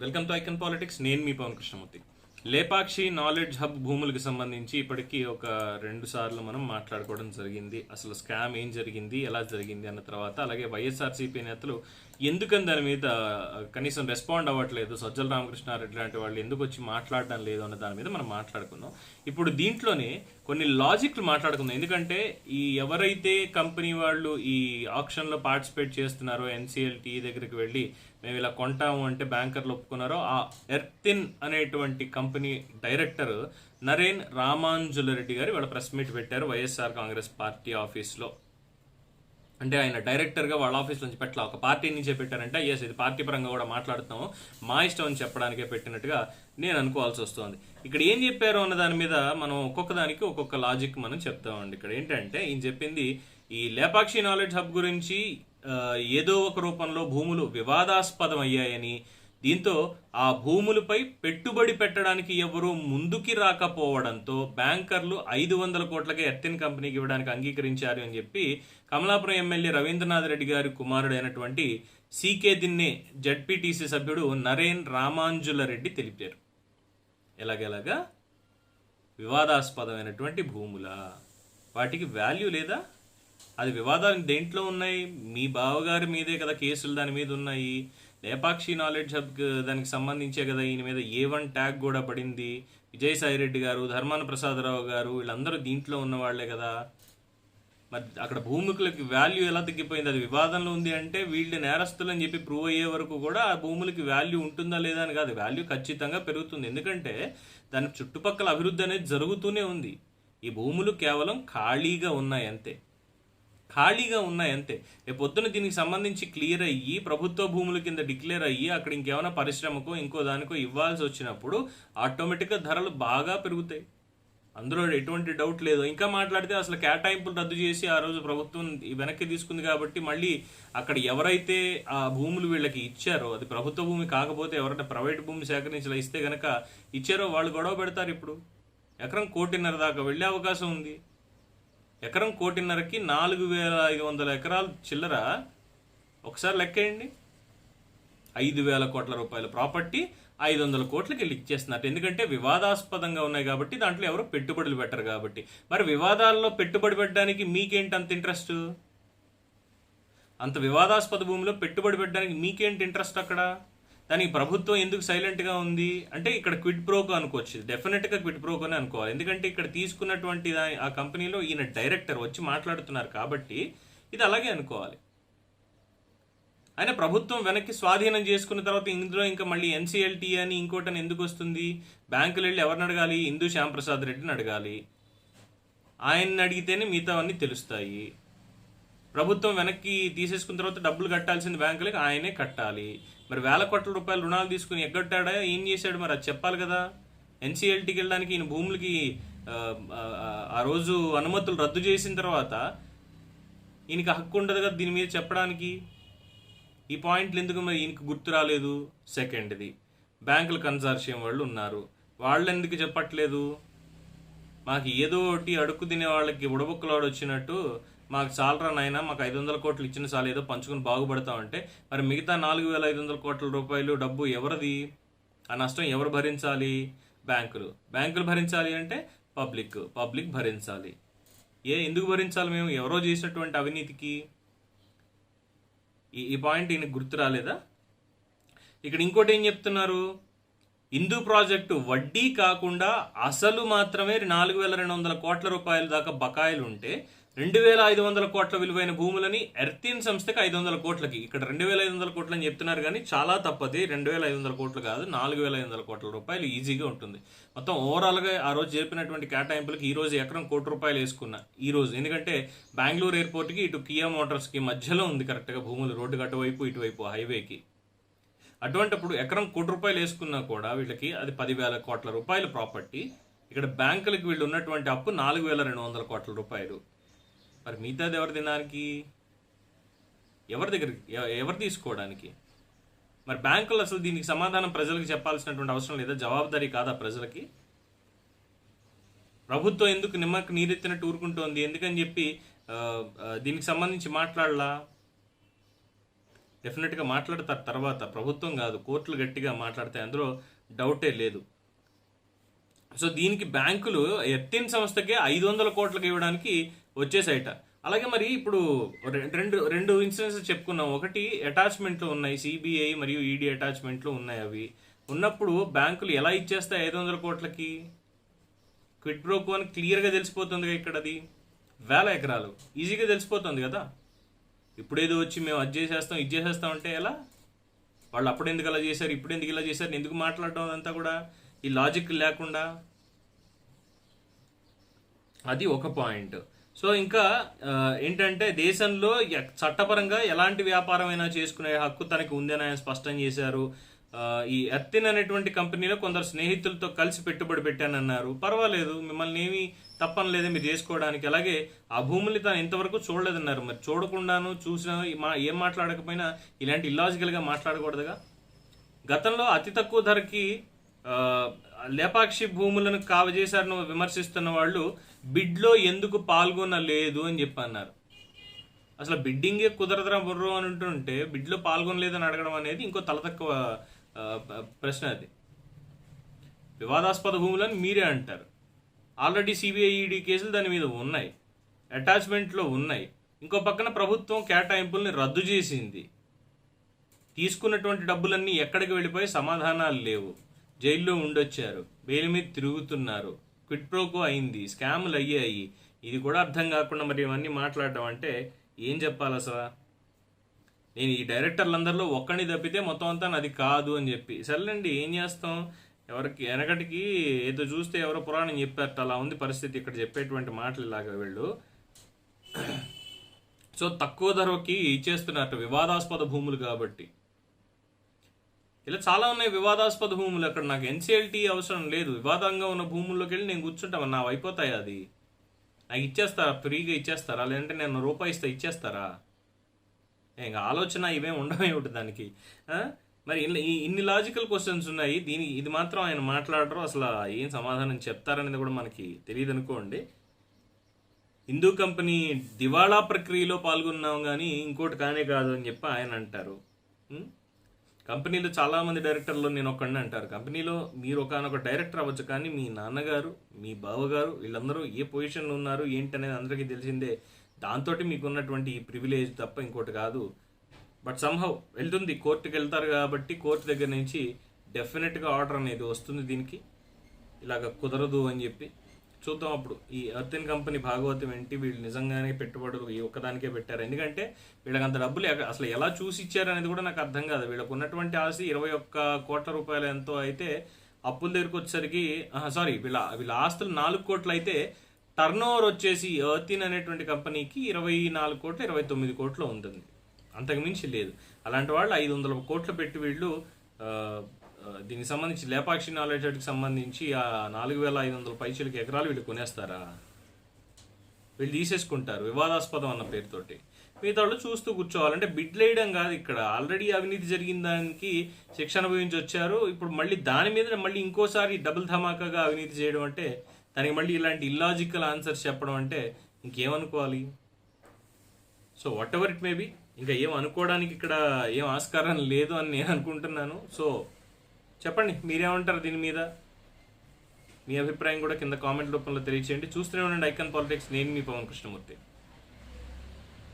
Welcome to icon politics. నేను మీ Pawan Krishnamurthy. Lepakshi knowledge hub భూములకు సంబంధించి ఇప్పటికీ ఒక 2 సార్లు మనం మాట్లాడుకోవడం జరిగింది. అసలు స్కామ్ ఏం జరిగింది, ఎలా జరిగింది అన్న తర్వాత, అలాగే వైఎస్ఆర్సీపీ నేతలు ఎందుకని దాని మీద కనీసం రెస్పాండ్ అవ్వట్లేదు, సజ్జల రామకృష్ణారెడ్డి లాంటి వాళ్ళు ఎందుకు వచ్చి మాట్లాడడం లేదు అన్న దాని మీద మనం మాట్లాడుకుందాం. ఇప్పుడు దీంట్లోనే కొన్ని లాజిక్లు మాట్లాడుకుందాం. ఎందుకంటే ఈ ఎవరైతే కంపెనీ వాళ్ళు ఈ ఆక్షన్లో పార్టిసిపేట్ చేస్తున్నారో, ఎన్సీఎల్టీ దగ్గరికి వెళ్ళి మేము ఇలా కొంటాము అంటే బ్యాంకర్లు ఒప్పుకున్నారో, ఆ ఎర్తిన్ అనేటువంటి కంపెనీ డైరెక్టర్ నరేన్ రామాంజులరెడ్డి గారు వాళ్ళ ప్రెస్ మీట్ పెట్టారు వైఎస్ఆర్ కాంగ్రెస్ పార్టీ ఆఫీస్లో. అంటే ఆయన డైరెక్టర్గా వాళ్ళ ఆఫీస్ నుంచి పెట్టాల, ఒక పార్టీ నుంచే పెట్టారంటే ఎస్ ఇది పార్టీ పరంగా కూడా మాట్లాడుతున్నాము, మా ఇష్టం అని చెప్పడానికే పెట్టినట్టుగా నేను అనుకోవాల్సి వస్తుంది. ఇక్కడ ఏం చెప్పారు అన్న దాని మీద మనం ఒక్కొక్క దానికి ఒక్కొక్క లాజిక్ మనం చెప్తామండి. ఇక్కడ ఏంటంటే ఈయన చెప్పింది ఈ లేపాక్షి నాలెడ్జ్ హబ్ గురించి ఏదో ఒక రూపంలో భూములు వివాదాస్పదం అయ్యాయని, దీంతో ఆ భూములపై పెట్టుబడి పెట్టడానికి ఎవరూ ముందుకి రాకపోవడంతో బ్యాంకర్లు 500 కోట్లకే ఎర్తిన్ కంపెనీకి ఇవ్వడానికి అంగీకరించారు అని చెప్పి కమలాపురం ఎమ్మెల్యే రవీంద్రనాథ్ రెడ్డి గారి కుమారుడైనటువంటి సీకే దిన్నే జడ్పీటీసీ సభ్యుడు నరేన్ రామాంజులరెడ్డి తెలిపారు. ఎలాగెలాగా వివాదాస్పదమైనటువంటి భూముల, వాటికి వాల్యూ లేదా? అది వివాదాలు దేంట్లో ఉన్నాయి? మీ బావగారి మీదే కదా కేసులు దాని మీద ఉన్నాయి. లేపాక్షి నాలెడ్జ్ హబ్ దానికి సంబంధించే కదా ఈయన మీద A1 ట్యాగ్ కూడా పడింది. విజయసాయిరెడ్డి గారు, ధర్మాన ప్రసాదరావు గారు వీళ్ళందరూ దీంట్లో ఉన్న వాళ్లే కదా. మరి అక్కడ భూములకి వాల్యూ ఎలా తగ్గిపోయింది? అది వివాదంలో ఉంది అంటే వీళ్ళు నేరస్తులు అని చెప్పి ప్రూవ్ అయ్యే వరకు కూడా ఆ భూములకి వాల్యూ ఉంటుందా లేదా అని కాదు, వాల్యూ ఖచ్చితంగా పెరుగుతుంది. ఎందుకంటే దాని చుట్టుపక్కల అభివృద్ధి అనేది జరుగుతూనే ఉంది. ఈ భూములు కేవలం ఖాళీగా ఉన్నాయి అంతే. రేపు పొద్దున దీనికి సంబంధించి క్లియర్ అయ్యి ప్రభుత్వ భూముల కింద డిక్లేర్ అయ్యి అక్కడ ఇంకేమైనా పరిశ్రమకో ఇంకో దానికో ఇవ్వాల్సి వచ్చినప్పుడు ఆటోమేటిక్గా ధరలు బాగా పెరుగుతాయి. అందులో ఎటువంటి డౌట్ లేదు. ఇంకా మాట్లాడితే అసలు కేటాయింపులు రద్దు చేసి ఆ రోజు ప్రభుత్వం వెనక్కి తీసుకుంది కాబట్టి మళ్ళీ అక్కడ ఎవరైతే ఆ భూములు వీళ్ళకి ఇచ్చారో, అది ప్రభుత్వ భూమి కాకపోతే ఎవరైనా ప్రైవేట్ భూమి సేకరించి ఇస్తే గనక ఇచ్చారో వాళ్ళు గొడవ పెడతారు. ఇప్పుడు ఎకరం 1.5 కోటి దాకా వెళ్ళే అవకాశం ఉంది. ఎకరం 1.5 కోటికి 4,500 ఎకరాలు చిల్లర. ఒకసారి లెక్కేయండి, 5,000 కోట్ల రూపాయల ప్రాపర్టీ 500 కోట్లకి వెళ్ళి ఇచ్చేస్తున్నట్టు. ఎందుకంటే వివాదాస్పదంగా ఉన్నాయి కాబట్టి, దాంట్లో ఎవరు పెట్టుబడులు పెట్టరు కాబట్టి. మరి వివాదాల్లో పెట్టుబడి పెట్టడానికి మీకేంటి అంత ఇంట్రెస్ట్? అంత వివాదాస్పద భూమిలో పెట్టుబడి పెట్టడానికి మీకేంటి ఇంట్రెస్ట్? అక్కడ దానికి ప్రభుత్వం ఎందుకు సైలెంట్గా ఉంది అంటే ఇక్కడ క్విడ్ ప్రోకో అనుకోవచ్చు. డెఫినెట్గా క్విడ్ ప్రోకోనే అనుకోవాలి. ఎందుకంటే ఇక్కడ తీసుకున్నటువంటి ఆ కంపెనీలో ఈయన డైరెక్టర్ వచ్చి మాట్లాడుతున్నారు కాబట్టి ఇది అలాగే అనుకోవాలి. ఆయన ప్రభుత్వం వెనక్కి స్వాధీనం చేసుకున్న తర్వాత ఇందులో ఇంకా మళ్ళీ ఎన్సీఎల్టీ అని ఇంకోటని ఎందుకు వస్తుంది? బ్యాంకులు వెళ్ళి ఎవరిని అడగాలి? ఇందు శ్యాంప్రసాద్ రెడ్డిని అడగాలి. ఆయన్ని అడిగితేనే మిగతావన్నీ తెలుస్తాయి. ప్రభుత్వం వెనక్కి తీసేసుకున్న తర్వాత డబ్బులు కట్టాల్సింది బ్యాంకులకి ఆయనే కట్టాలి. మరి 1,000 కోట్ల రూపాయలు రుణాలు తీసుకుని ఎగ్గొట్టాడా, ఏం చేశాడు? మరి అది చెప్పాలి కదా. ఎన్సీఎల్టీకి వెళ్ళడానికి ఈయన భూములకి ఆ రోజు అనుమతులు రద్దు చేసిన తర్వాత ఈయనకి హక్కు ఉండదు కదా దీని మీద చెప్పడానికి. ఈ పాయింట్లు ఎందుకు మరి ఈయనకి గుర్తు రాలేదు? సెకండ్ది, బ్యాంకుల కన్సార్షియం వాళ్ళు ఉన్నారు, వాళ్ళు ఎందుకు చెప్పట్లేదు? మాకు ఏదో ఒకటి అడుక్కు తినే వాళ్ళకి ఉడబుక్కలాడు వచ్చినట్టు మాకు చాలరా నాయన, మాకు 500 కోట్లు ఇచ్చిన చాలు, ఏదో పంచుకొని బాగుపడతామంటే మరి మిగతా 4,500 కోట్ల రూపాయలు డబ్బు ఎవరిది? ఆ నష్టం ఎవరు భరించాలి? బ్యాంకులు భరించాలి అంటే పబ్లిక్ భరించాలి. ఎందుకు భరించాలి? మేము ఎవరో చేసినటువంటి అవినీతికి. ఈ పాయింట్ ఈయనకు గుర్తు రాలేదా? ఇక్కడ ఇంకోటి ఏం చెప్తున్నారు? హిందూ ప్రాజెక్టు వడ్డీ కాకుండా అసలు మాత్రమే 4,200 కోట్ల రూపాయల దాకా బకాయిలు ఉంటే 2,500 కోట్ల విలువైన భూములని ఎర్తిన్ సంస్థకి 500 కోట్లకి, ఇక్కడ 2,500 కోట్లు అని చెప్తున్నారు కానీ చాలా తప్పది. 2,500 కోట్లు కాదు, 4,500 కోట్ల రూపాయలు ఈజీగా ఉంటుంది. మొత్తం ఓవరాల్గా ఆ రోజు జరిపినటువంటి కేటాయింపులకి ఈ రోజు ఎకరం 1 కోటి రూపాయలు వేసుకున్నా ఈ రోజు. ఎందుకంటే బెంగళూరు ఎయిర్పోర్ట్కి ఇటు కియా మోటార్స్కి మధ్యలో ఉంది కరెక్ట్గా భూములు, రోడ్డుకి అటువైపు ఇటువైపు హైవేకి. అటువంటిప్పుడు ఎకరం 1 కోటి రూపాయలు వేసుకున్నా కూడా వీళ్ళకి అది 10,000 కోట్ల రూపాయల ప్రాపర్టీ. ఇక్కడ బ్యాంకులకు వీళ్ళు ఉన్నటువంటి అప్పు 4,200 కోట్ల రూపాయలు. మరి మిగతాది ఎవరు తినడానికి? ఎవరి దగ్గరికి, ఎవరు తీసుకోవడానికి? మరి బ్యాంకులు అసలు దీనికి సమాధానం ప్రజలకు చెప్పాల్సినటువంటి అవసరం లేదా? జవాబుదారీ కాదా ప్రజలకి? ప్రభుత్వం ఎందుకు నిమ్మకి నీరెత్తినట్టు ఊరుకుంటోంది? ఎందుకని చెప్పి దీనికి సంబంధించి మాట్లాడలా? డెఫినెట్గా మాట్లాడతారు తర్వాత, ప్రభుత్వం కాదు, కోర్టులు గట్టిగా మాట్లాడతాయి, అందులో డౌటే లేదు. సో దీనికి బ్యాంకులు ఎర్తిన్ సంస్థకే 500 కోట్లకు ఇవ్వడానికి వచ్చేసాయట. అలాగే మరి ఇప్పుడు రెండు ఇన్సిడెంట్స్ చెప్పుకున్నాం. ఒకటి అటాచ్మెంట్లు ఉన్నాయి, సిబిఐ మరియు ఈడీ అటాచ్మెంట్లు ఉన్నాయి. అవి ఉన్నప్పుడు బ్యాంకులు ఎలా ఇచ్చేస్తాయి 500 కోట్లకి? క్విడ్ ప్రోకో అని క్లియర్గా తెలిసిపోతుంది ఇక్కడ. అది 1000 ఎకరాలు ఈజీగా తెలిసిపోతుంది కదా. ఇప్పుడేదో వచ్చి మేము అది చేసేస్తాం ఇది చేసేస్తాం అంటే ఎలా? వాళ్ళు అప్పుడు ఎందుకు అలా చేశారు, ఇప్పుడు ఎందుకు ఇలా చేశారు, ఎందుకు మాట్లాడడం అదంతా కూడా ఈ లాజిక్ లేకుండా? అది ఒక పాయింట్. సో ఇంకా ఏంటంటే దేశంలో చట్టపరంగా ఎలాంటి వ్యాపారమైనా చేసుకునే హక్కు తనకి ఉందని ఆయన స్పష్టం చేశారు. ఈ ఎర్తిన్ అనేటువంటి కంపెనీలో కొందరు స్నేహితులతో కలిసి పెట్టుబడి పెట్టానన్నారు. పర్వాలేదు, మిమ్మల్ని ఏమీ తప్పనలేదు మీరు చేసుకోవడానికి. అలాగే ఆ భూముల్ని తను ఇంతవరకు చూడలేదన్నారు. మరి చూడకుండాను చూసినా ఏం మాట్లాడకపోయినా ఇలాంటి ఇల్లాజికల్గా మాట్లాడకూడదుగా. గతంలో అతి తక్కువ ధరకి లేపాక్షి భూములను కావజేశారని విమర్శిస్తున్న వాళ్ళు బిడ్లో ఎందుకు పాల్గొనలేదు అని చెప్పి అన్నారు. అసలు బిడ్డింగే కుదరదరా బుర్రో అని ఉంటుంటే బిడ్లో పాల్గొనలేదని అడగడం అనేది ఇంకో తల తక్కువ ప్రశ్న. అది వివాదాస్పద భూములని మీరే అంటారు. ఆల్రెడీ సిబిఐ ఈడీ కేసులు దాని మీద ఉన్నాయి, అటాచ్మెంట్లో ఉన్నాయి. ఇంకో పక్కన ప్రభుత్వం కేటాయింపుల్ని రద్దు చేసింది. తీసుకున్నటువంటి డబ్బులన్నీ ఎక్కడికి వెళ్ళిపోయి సమాధానాలు లేవు. జైల్లో ఉండొచ్చారు, బెయిల్ మీద తిరుగుతున్నారు, క్విడ్ ప్రోకో అయింది, స్కాములు అయ్యాయి. ఇది కూడా అర్థం కాకుండా మరి ఇవన్నీ మాట్లాడడం అంటే ఏం చెప్పాలి అసలు? నేను ఈ డైరెక్టర్లందరిలో ఒక్కడిని తప్పితే మొత్తం అంతా నాది కాదు అని చెప్పి సర్లేండి, ఏం చేస్తాం. ఎవరికి వెనకటికి ఏదో చూస్తే ఎవరో పురాణం చెప్పారట, అలా ఉంది పరిస్థితి. ఇక్కడ చెప్పేటువంటి మాటలు ఇలాగా వీళ్ళు. సో తక్కువ ధరకి ఇచ్చేస్తున్నట్టు వివాదాస్పద భూములు కాబట్టి. ఇలా చాలా ఉన్నాయి వివాదాస్పద భూములు. అక్కడ నాకు ఎన్సిఎల్టీ అవసరం లేదు. వివాదంగా ఉన్న భూముల్లోకి వెళ్ళి నేను కూర్చుంటాను, నా అయిపోతాయి. అది నాకు ఇచ్చేస్తారా? ఫ్రీగా ఇచ్చేస్తారా? లేదంటే నేను రూపాయి ఇస్తే ఇచ్చేస్తారా? ఇంకా ఆలోచన ఇవేం ఉండవేమిటి దానికి? మరి ఇన్ని లాజికల్ క్వశ్చన్స్ ఉన్నాయి. ఇది మాత్రం ఆయన మాట్లాడరు. అసలు ఏం సమాధానం చెప్తారనేది కూడా మనకి తెలియదు అనుకోండి. హిందూ కంపెనీ దివాళా ప్రక్రియలో పాల్గొన్నాం కానీ ఇంకోటి కానే కాదు అని చెప్పి ఆయన అంటారు. కంపెనీలో చాలామంది డైరెక్టర్లు నేను ఒక్కడిని అంటారు. కంపెనీలో మీరు ఒకనొక డైరెక్టర్ అవ్వచ్చు, కానీ మీ నాన్నగారు, మీ బావగారు వీళ్ళందరూ ఏ పొజిషన్లో ఉన్నారు ఏంటి అనేది అందరికీ తెలిసిందే. దాంతో మీకు ఉన్నటువంటి ఈ ప్రివిలేజ్ తప్ప ఇంకోటి కాదు. బట్ సమ్హౌ వెళ్తుంది, కోర్టుకి వెళ్తారు కాబట్టి కోర్టు దగ్గర నుంచి డెఫినెట్గా ఆర్డర్ అనేది వస్తుంది. దీనికి ఇలాగ కుదరదు అని చెప్పి చూద్దాం. అప్పుడు ఈ ఎర్తిన్ కంపెనీ భాగవతం ఏంటి, వీళ్ళు నిజంగానే పెట్టుబడులు ఈ ఒక్కదానికే పెట్టారు. ఎందుకంటే వీళ్ళకి అంత డబ్బులు అసలు ఎలా చూసి ఇచ్చారు అనేది కూడా నాకు అర్థం కాదు. వీళ్ళకు ఉన్నటువంటి ఆస్తి 21 కోట్ల రూపాయలు ఎంతో అయితే, అప్పుల దగ్గరకు వచ్చేసరికి వీళ్ళ ఆస్తులు 4 కోట్లు అయితే టర్న్ ఓవర్ వచ్చేసి ఎర్తిన్ అనేటువంటి కంపెనీకి 24 కోట్లు 29 కోట్లు ఉంటుంది, అంతకుమించి లేదు. అలాంటి వాళ్ళు 500 కోట్లు పెట్టి వీళ్ళు దీనికి సంబంధించి లేపాక్షి నాలెడ్జ్కి సంబంధించి ఆ 4500 పైచలకి ఎకరాలు వీళ్ళు కొనేస్తారా? వీళ్ళు తీసేసుకుంటారు వివాదాస్పదం అన్న పేరుతోటి. మిగతా వాళ్ళు చూస్తూ కూర్చోవాలంటే బిడ్లు వేయడం కాదు ఇక్కడ. ఆల్రెడీ అవినీతి జరిగిన దానికి శిక్ష అనుభవించి వచ్చారు. ఇప్పుడు మళ్ళీ దాని మీద మళ్ళీ ఇంకోసారి డబుల్ ధమాకాగా అవినీతి చేయడం అంటే, దానికి మళ్ళీ ఇలాంటి ఇల్లాజికల్ ఆన్సర్స్ చెప్పడం అంటే ఇంకేమనుకోవాలి? So whatever it maybe, ఇంకా ఏం అనుకోవడానికి ఇక్కడ ఏం ఆస్కారం లేదు అని నేను అనుకుంటున్నాను. సో చెప్పండి, మీరేమంటారు దీని మీద? మీ అభిప్రాయం కూడా కింద కామెంట్ రూపంలో తెలియచేయండి. చూస్తూనే ఉండండి ఐకాన్ పాలిటిక్స్. నేను మీ పవన్ కృష్ణమూర్తి.